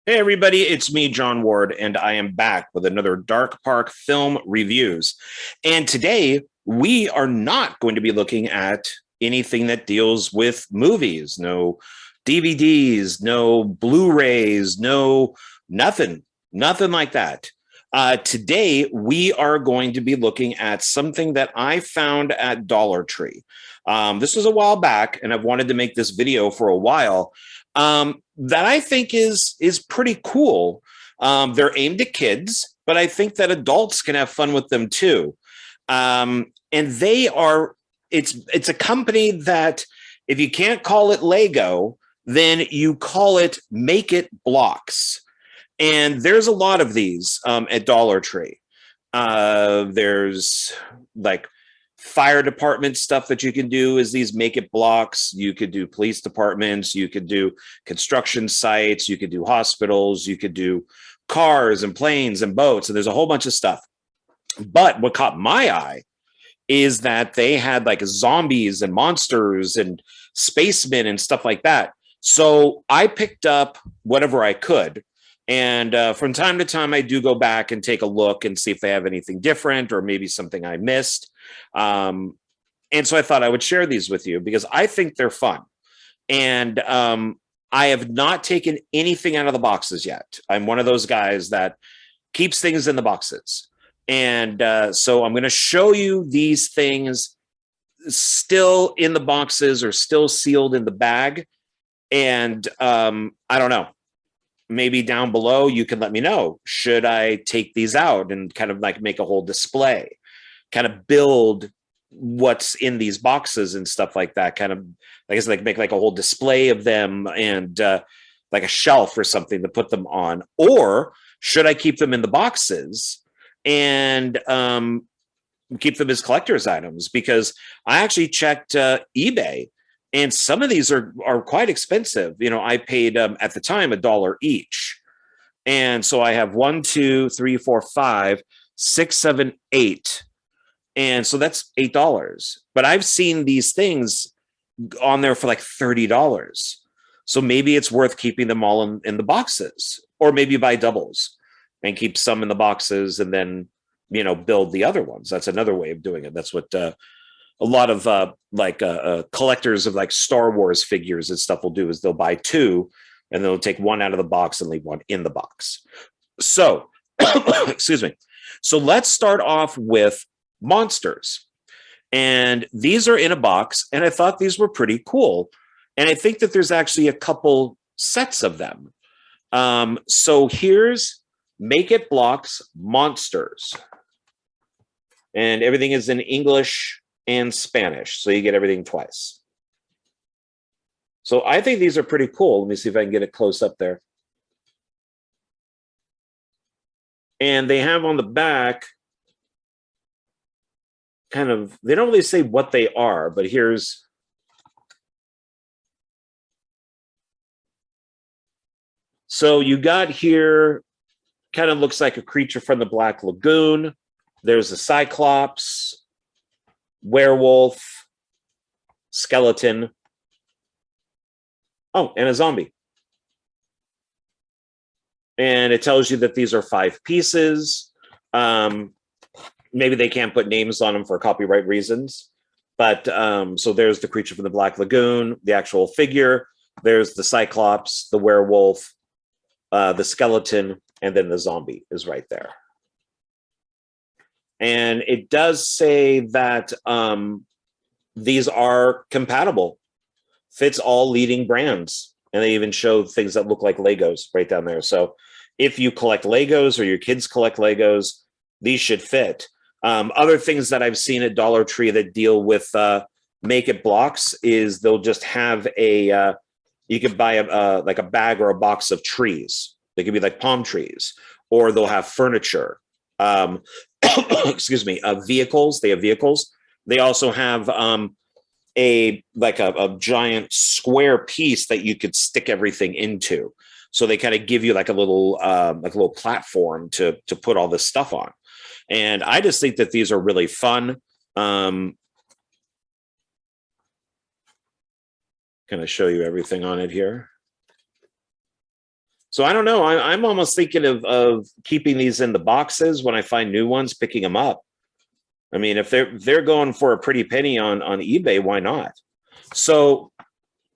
Hey everybody, it's me, John Ward, and I am back with another Dark Park film reviews. And today we are not going to be looking at anything that deals with movies, no DVDs, no Blu-rays, no nothing like that. Today we are going to be looking at something that I found at Dollar Tree. This was a while back, and I've wanted to make this video for a while. That I think is pretty cool. They're aimed at kids, but I think that adults can have fun with them too. And they are it's a company that if you can't call it Lego, then you call it Make It Blocks. And there's a lot of these at Dollar Tree. There's like fire department stuff that you can do is these make it blocks. You could do police departments, you could do construction sites, you could do hospitals, you could do cars and planes and boats, and there's a whole bunch of stuff. But what caught my eye is that they had like zombies and monsters and spacemen and stuff like that. So I picked up whatever I could. And from time to time, I do go back and take a look and see if they have anything different or maybe something I missed. And so I thought I would share these with you because I think they're fun. And I have not taken anything out of the boxes yet. I'm one of those guys that keeps things in the boxes. And so I'm going to show you these things still in the boxes or still sealed in the bag. And I don't know. Maybe down below, you can let me know, should I take these out and kind of like make a whole display, kind of build what's in these boxes and stuff like that, kind of, I guess, like make like a whole display of them and like a shelf or something to put them on, or should I keep them in the boxes and keep them as collector's items? Because I actually checked eBay, and some of these are quite expensive. You know, I paid at the time $1 each. And so I have 1, 2, 3, 4, 5, 6, 7, 8. And so that's $8. But I've seen these things on there for like $30. So maybe it's worth keeping them all in the boxes, or maybe buy doubles and keep some in the boxes and then, you know, build the other ones. That's another way of doing it. That's what a lot of collectors of like Star Wars figures and stuff will do, is they'll buy two and they'll take one out of the box and leave one in the box. So, excuse me. So let's start off with monsters. And these are in a box, and I thought these were pretty cool. And I think that there's actually a couple sets of them. So here's Make It Blocks Monsters. And everything is in English and Spanish, so you get everything twice. So I think these are pretty cool. Let me see if I can get it close up there. And they have on the back kind of, they don't really say what they are, but here's, so you got here, kind of looks like a creature from the Black Lagoon. There's a Cyclops, werewolf, skeleton, oh, and a zombie. And it tells you that these are 5 pieces. Maybe they can't put names on them for copyright reasons. But so there's the creature from the Black Lagoon, the actual figure. There's the Cyclops, the werewolf, the skeleton, and then the zombie is right there. And it does say that these are compatible, fits all leading brands. And they even show things that look like Legos right down there. So if you collect Legos or your kids collect Legos, these should fit. Other things that I've seen at Dollar Tree that deal with Make It Blocks is they'll just have a, you could buy like a bag or a box of trees. They could be like palm trees, or they'll have furniture. Excuse me, vehicles. They have vehicles. They also have a giant square piece that you could stick everything into. So they kind of give you like a little platform to put all this stuff on. And I just think that these are really fun. Kind of show you everything on it here. So I don't know. I'm almost thinking of keeping these in the boxes when I find new ones, picking them up. I mean, if they're going for a pretty penny on eBay, why not? So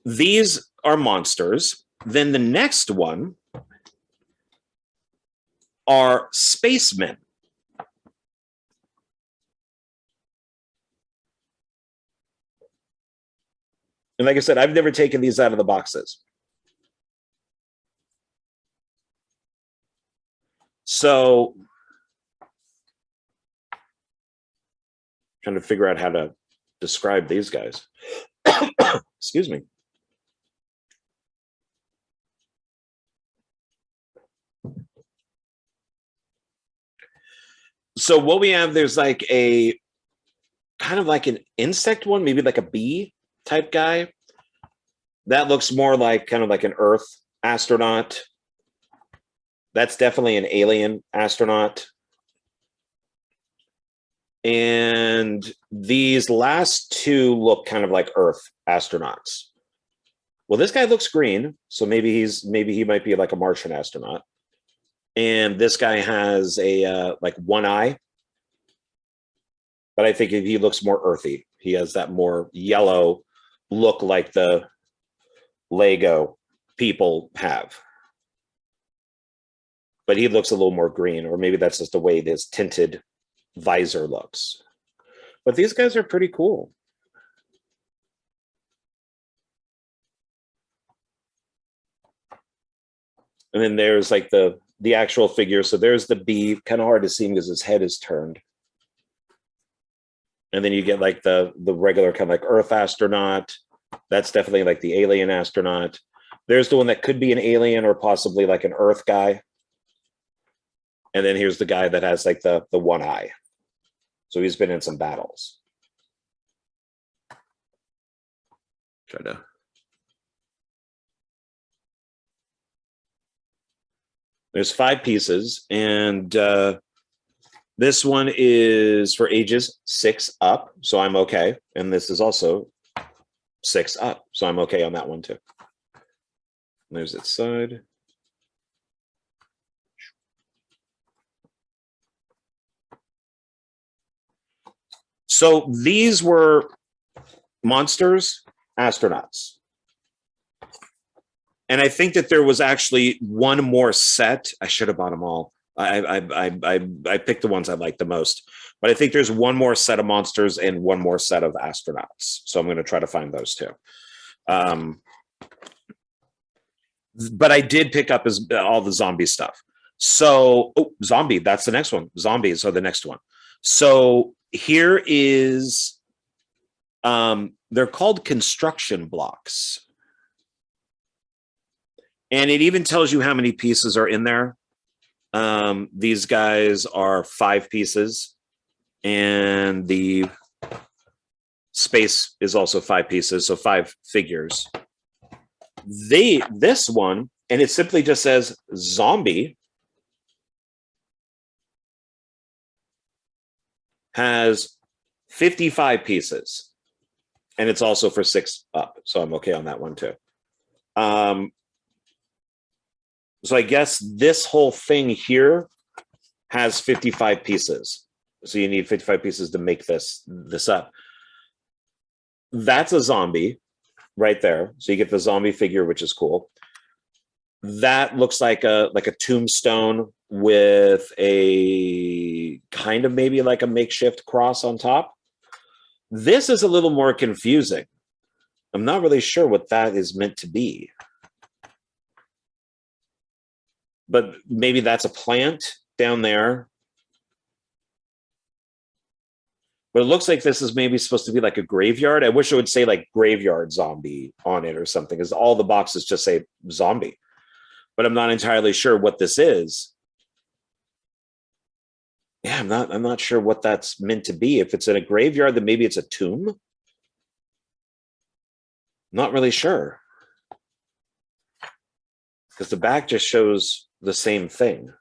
these are monsters. Then the next one are Spacemen. And like I said, I've never taken these out of the boxes. So trying to figure out how to describe these guys. Excuse me. So what we have, there's like a kind of like an insect one, maybe like a bee type guy. That looks more like kind of like an Earth astronaut. That's definitely an alien astronaut. And these last two look kind of like Earth astronauts. Well, this guy looks green, so maybe he might be like a Martian astronaut. And this guy has a like one eye, but I think he looks more earthy. He has that more yellow look like the Lego people have. But he looks a little more green, or maybe that's just the way this tinted visor looks. But these guys are pretty cool. And then there's like the actual figure. So there's the bee, kind of hard to see because his head is turned. And then you get like the regular kind of like Earth astronaut. That's definitely like the alien astronaut. There's the one that could be an alien or possibly like an Earth guy. And then here's the guy that has like the one eye. So he's been in some battles. Try to. There's 5 pieces, and this one is for ages 6 up, so I'm okay. And this is also 6 up, so I'm okay on that one too. There's its side. So these were monsters, astronauts. And I think that there was actually one more set. I should have bought them all. I picked the ones I liked the most. But I think there's one more set of monsters and one more set of astronauts. So I'm going to try to find those too. But I did pick up all the zombie stuff. So, zombie, that's the next one. Zombies are the next one. So here is, they're called construction blocks. And it even tells you how many pieces are in there. These guys are 5 pieces. And the space is also 5 pieces, so 5 figures. This one, and it simply just says zombie, has 55 pieces. And it's also for 6 up, so I'm okay on that one too. So I guess this whole thing here has 55 pieces. So you need 55 pieces to make this up. That's a zombie right there. So you get the zombie figure, which is cool. That looks like a tombstone with a kind of maybe like a makeshift cross on top. This is a little more confusing. I'm not really sure what that is meant to be. But maybe that's a plant down there. But it looks like this is maybe supposed to be like a graveyard. I wish it would say like graveyard zombie on it or something, because all the boxes just say zombie. But I'm not entirely sure what this is. Yeah, I'm not sure what that's meant to be. If it's in a graveyard, then maybe it's a tomb. Not really sure. Because the back just shows the same thing.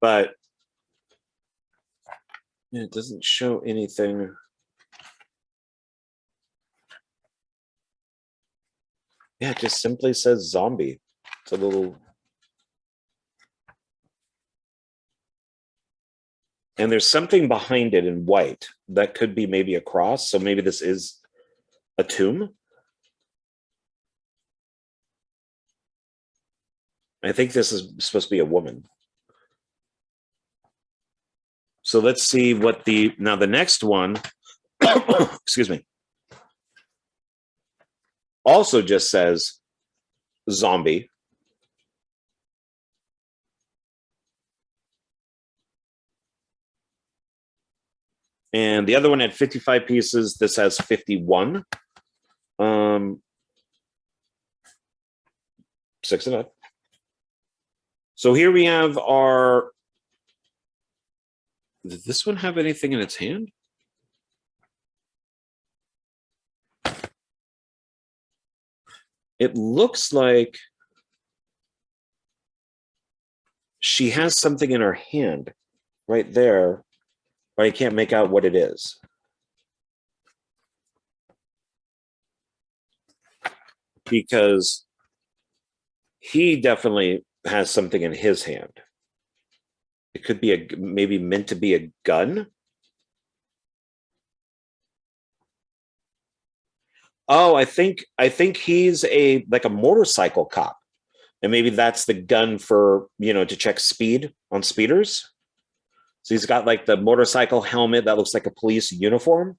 But it doesn't show anything. Yeah, it just simply says zombie. It's a little. And there's something behind it in white that could be maybe a cross. So maybe this is a tomb. I think this is supposed to be a woman. So let's see what now the next one, excuse me, also just says zombie. And the other one had 55 pieces. This has 51. 6 and up. So here we have our. Did this one have anything in its hand? It looks like she has something in her hand right there, but I can't make out what it is. Because he definitely has something in his hand. It could be maybe meant to be a gun. Oh, I think he's like a motorcycle cop. And maybe that's the gun for, to check speed on speeders. So he's got like the motorcycle helmet that looks like a police uniform.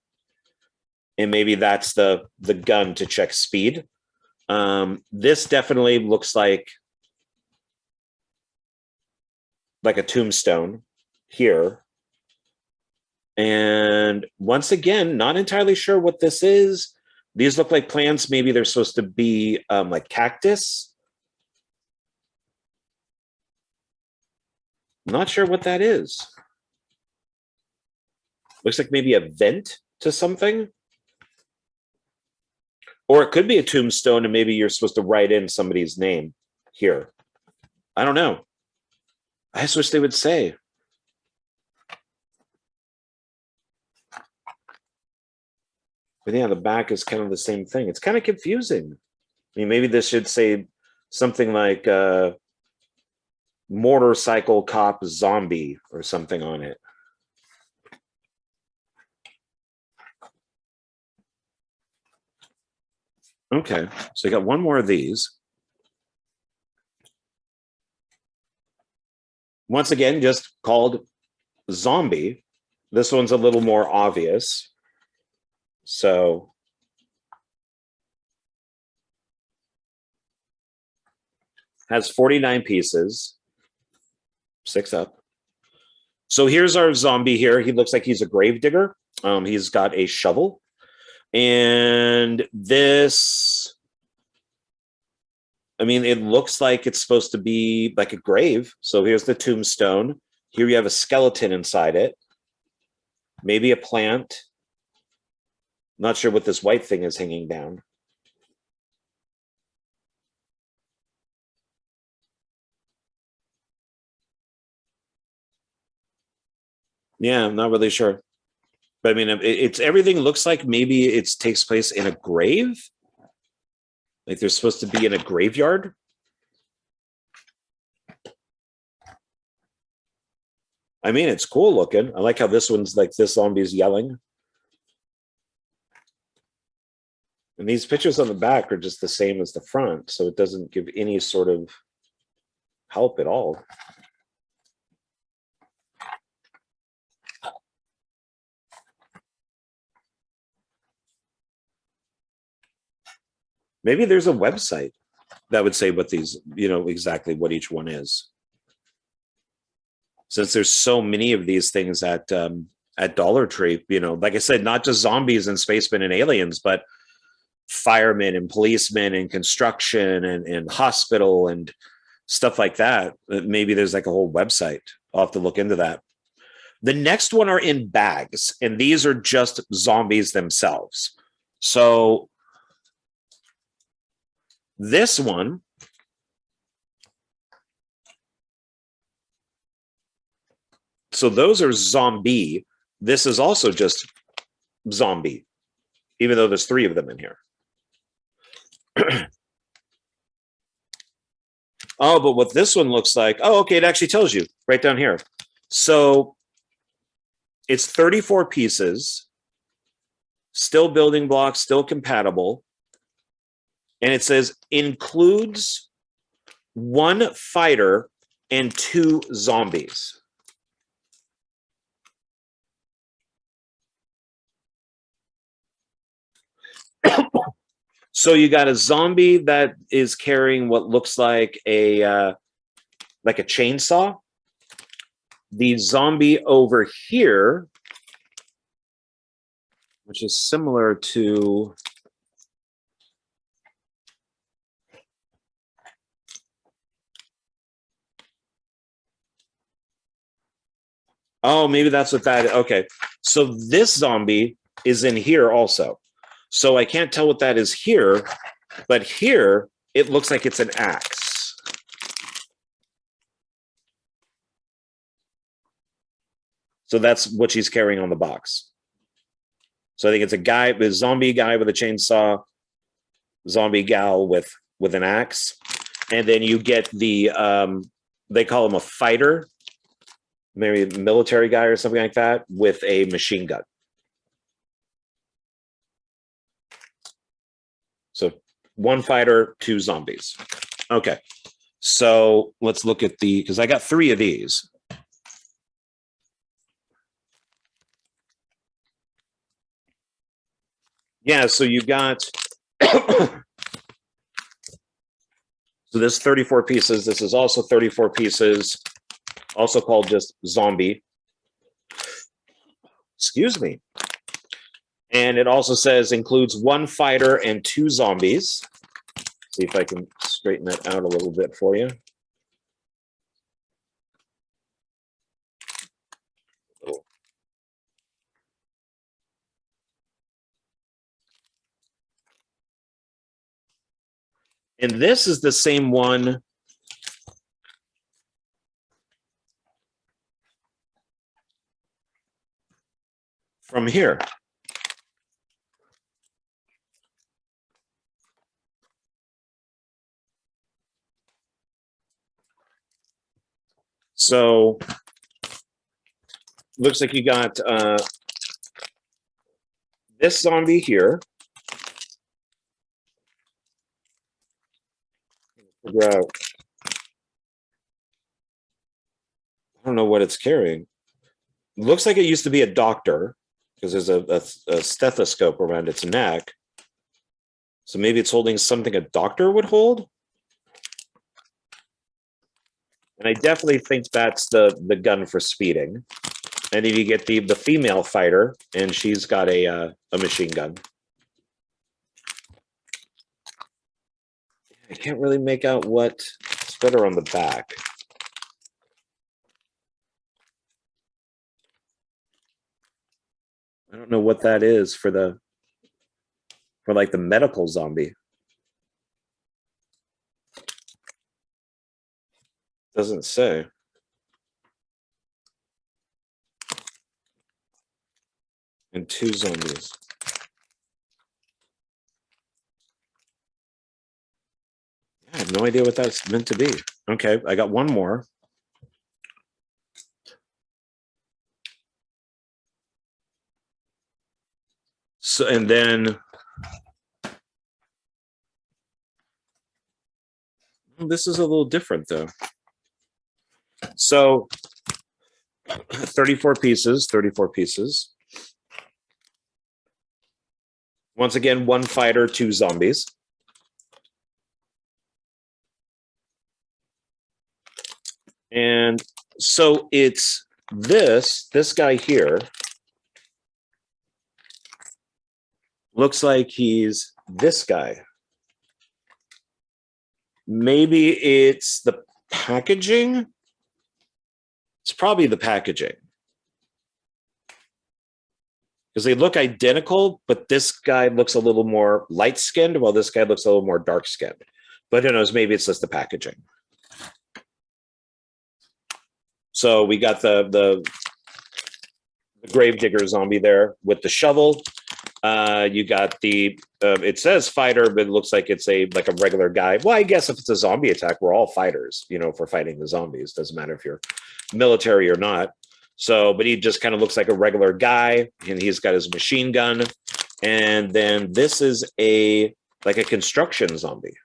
And maybe that's the gun to check speed. This definitely looks like a tombstone here. And once again, not entirely sure what this is. These look like plants. Maybe they're supposed to be like cactus. Not sure what that is. Looks like maybe a vent to something. Or it could be a tombstone and maybe you're supposed to write in somebody's name here. I don't know. I just wish they would say. But yeah, the back is kind of the same thing. It's kind of confusing. I mean, maybe this should say something like motorcycle cop zombie or something on it. Okay, so you got one more of these. Once again, just called zombie. This one's a little more obvious. So has 49 pieces, 6 up. So here's our zombie here. He looks like he's a gravedigger. He's got a shovel. And this, I mean, it looks like it's supposed to be like a grave. So here's the tombstone. Here you have a skeleton inside it. Maybe a plant. Not sure what this white thing is hanging down. Yeah, I'm not really sure. But I mean, it's everything looks like maybe it takes place in a grave. Like they're supposed to be in a graveyard. I mean, it's cool looking. I like how this one's like this zombie's yelling. And these pictures on the back are just the same as the front, so it doesn't give any sort of help at all. Maybe there's a website that would say what these, exactly what each one is. Since there's so many of these things at Dollar Tree, like I said, not just zombies and spacemen and aliens, but firemen and policemen and construction and hospital and stuff like that. Maybe there's like a whole website. I'll have to look into that. The next one are in bags, and these are just zombies themselves. So this one, so those are zombie. This is also just zombie, even though there's 3 of them in here. Oh, but what this one looks like, oh, okay, it actually tells you right down here. So it's 34 pieces, still building blocks, still compatible. And it says includes 1 fighter and 2 zombies. So you got a zombie that is carrying what looks like a chainsaw. The zombie over here, which is similar to oh, maybe that's what that is. Okay. So this zombie is in here also. So I can't tell what that is here, but here it looks like it's an axe. So that's what she's carrying on the box. So I think it's a zombie guy with a chainsaw, zombie gal with an axe, and then you get the they call him a fighter, maybe a military guy or something like that, with a machine gun. So 1 fighter, 2 zombies. Okay, so let's look at because I got 3 of these. Yeah, so you got so this 34 pieces. This is also 34 pieces, also called just zombie. Excuse me. And it also says includes 1 fighter and 2 zombies. See if I can straighten that out a little bit for you. And this is the same one from here. So looks like you got this zombie here. Figure out. I don't know what it's carrying. Looks like it used to be a doctor because there's a stethoscope around its neck. So maybe it's holding something a doctor would hold. And I definitely think that's the gun for speeding. And then you get the female fighter, and she's got a machine gun. I can't really make out what's better on the back. I don't know what that is for like the medical zombie. Doesn't say. And 2 zombies. I have no idea what that's meant to be. Okay, I got 1 more. So, and then this is a little different though. So 34 pieces, 34 pieces. Once again, 1 fighter, 2 zombies. And so it's this guy here. Looks like he's this guy. Maybe it's the packaging. It's probably the packaging. Because they look identical, but this guy looks a little more light-skinned, while this guy looks a little more dark-skinned. But who knows, maybe it's just the packaging. So we got the Gravedigger zombie there with the shovel. You got the it says fighter, but it looks like it's like a regular guy. Well, I guess if it's a zombie attack, we're all fighters, you know, if we're fighting the zombies. Doesn't matter if you're military or not. So, but he just kind of looks like a regular guy, and he's got his machine gun. And then this is like a construction zombie.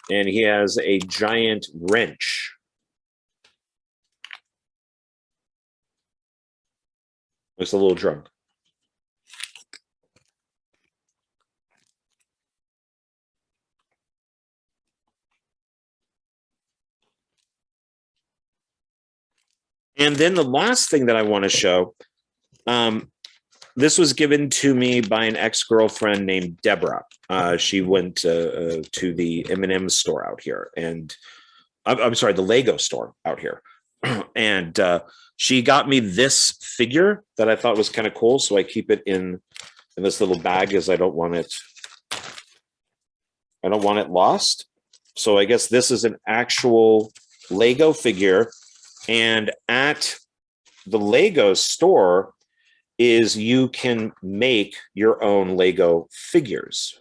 And he has a giant wrench. Looks a little drunk. And then the last thing that I want to show, this was given to me by an ex-girlfriend named Deborah. She went to the M&M store out here, and I'm sorry, the Lego store out here. And she got me this figure that I thought was kind of cool, so I keep it in this little bag, as I don't want it lost. So I guess this is an actual Lego figure. And at the Lego store you can make your own Lego figures.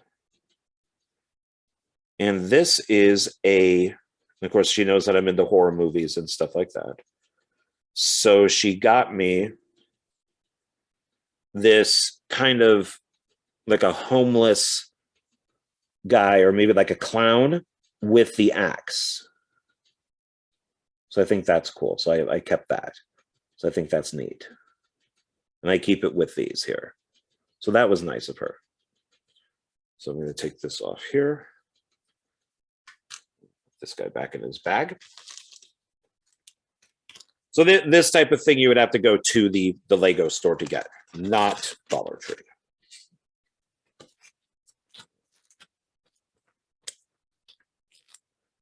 And this is of course, she knows that I'm into horror movies and stuff like that. So she got me this kind of like a homeless guy, or maybe like a clown with the axe. So I think that's cool. So I kept that. So I think that's neat. And I keep it with these here. So that was nice of her. So I'm going to take this off here. This guy back in his bag. So this type of thing you would have to go to the Lego store to get, not Dollar Tree.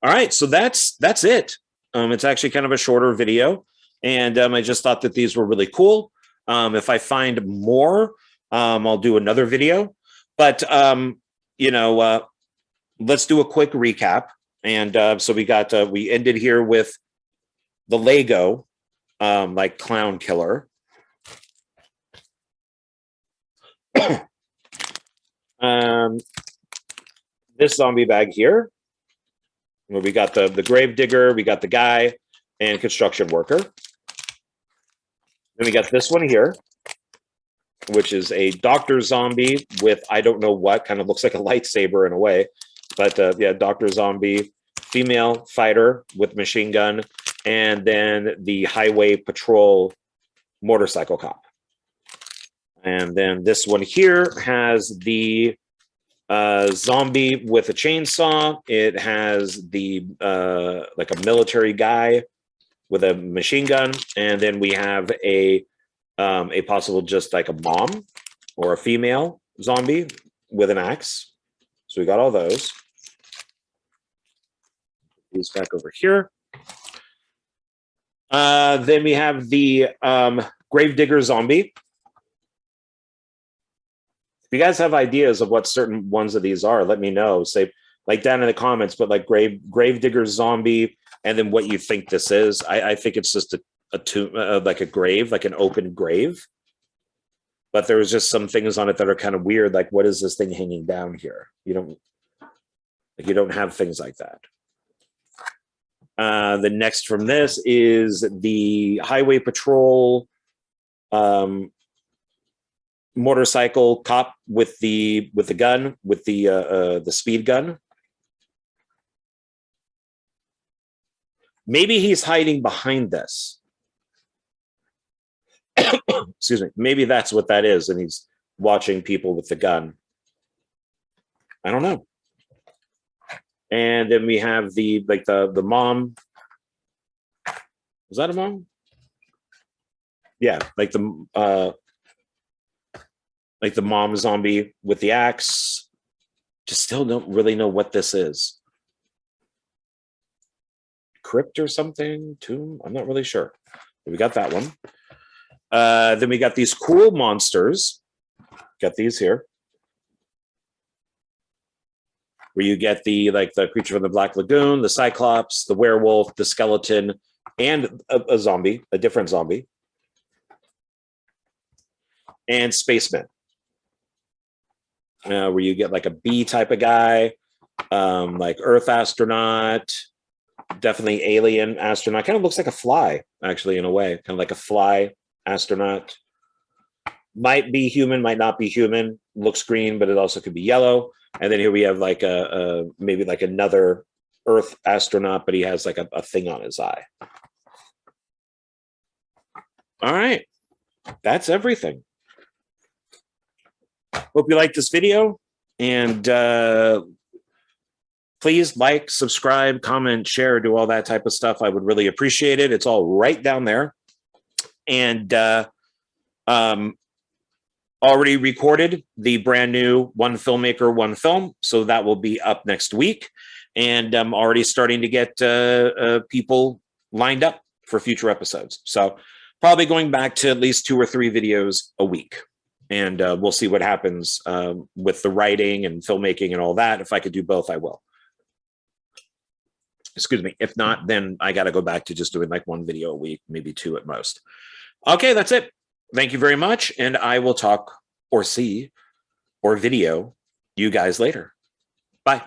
All right, so that's it. It's actually kind of a shorter video, and I just thought that these were really cool. If I find more, I'll do another video. But you know, let's do a quick recap. And so we ended here with the Lego like clown killer. This zombie bag here, where we got the Gravedigger, we got the guy, and construction worker. Then we got this one here, which is a Dr. Zombie with I don't know what, kind of looks like a lightsaber in a way. But yeah, Dr. Zombie, female fighter with machine gun, and then the highway patrol motorcycle cop. And then this one here has the zombie with a chainsaw. It has the like a military guy with a machine gun, and then we have a possible just like a mom or a female zombie with an axe. So we got all those. These back over here. Then we have the Gravedigger Zombie. If you guys have ideas of what certain ones of these are, let me know. Say like down in the comments, but like Gravedigger Zombie, and then what you think this is. I think it's just a tomb, like a grave, like an open grave. But there was just some things on it that are kind of weird. Like, what is this thing hanging down here? You don't have things like that. The next from this is the highway patrol motorcycle cop with the gun, with the speed gun. Maybe he's hiding behind this. Excuse me. Maybe that's what that is, and he's watching people with the gun. I don't know. And then we have the mom. Was that a mom? Yeah, like the mom zombie with the axe. Just still don't really know what this is. Crypt or something? Tomb? I'm not really sure. But we got that one. Then we got these cool monsters. Got these here. Where you get the creature from the Black Lagoon, the Cyclops, the werewolf, the skeleton, and a zombie, a different zombie. And Spacemen. where you get like a bee type of guy, like Earth astronaut, definitely alien astronaut. Kind of looks like a fly, actually, in a way, kind of like a fly astronaut. Might be human, might not be human. Looks green, but it also could be yellow. And then here we have like a maybe like another Earth astronaut, but he has like a thing on his eye. All right, that's everything. Hope you liked this video, and please like, subscribe, comment, share, do all that type of stuff. I would really appreciate it. It's all right down there. And already recorded the brand new One Filmmaker, One Film. So that will be up next week. And I'm already starting to get people lined up for future episodes. So probably going back to at least 2 or 3 videos a week. And we'll see what happens with the writing and filmmaking and all that. If I could do both, I will. Excuse me. If not, then I got to go back to just doing like 1 video a week, maybe 2 at most. Okay, that's it. Thank you very much. And I will talk or see or video you guys later. Bye.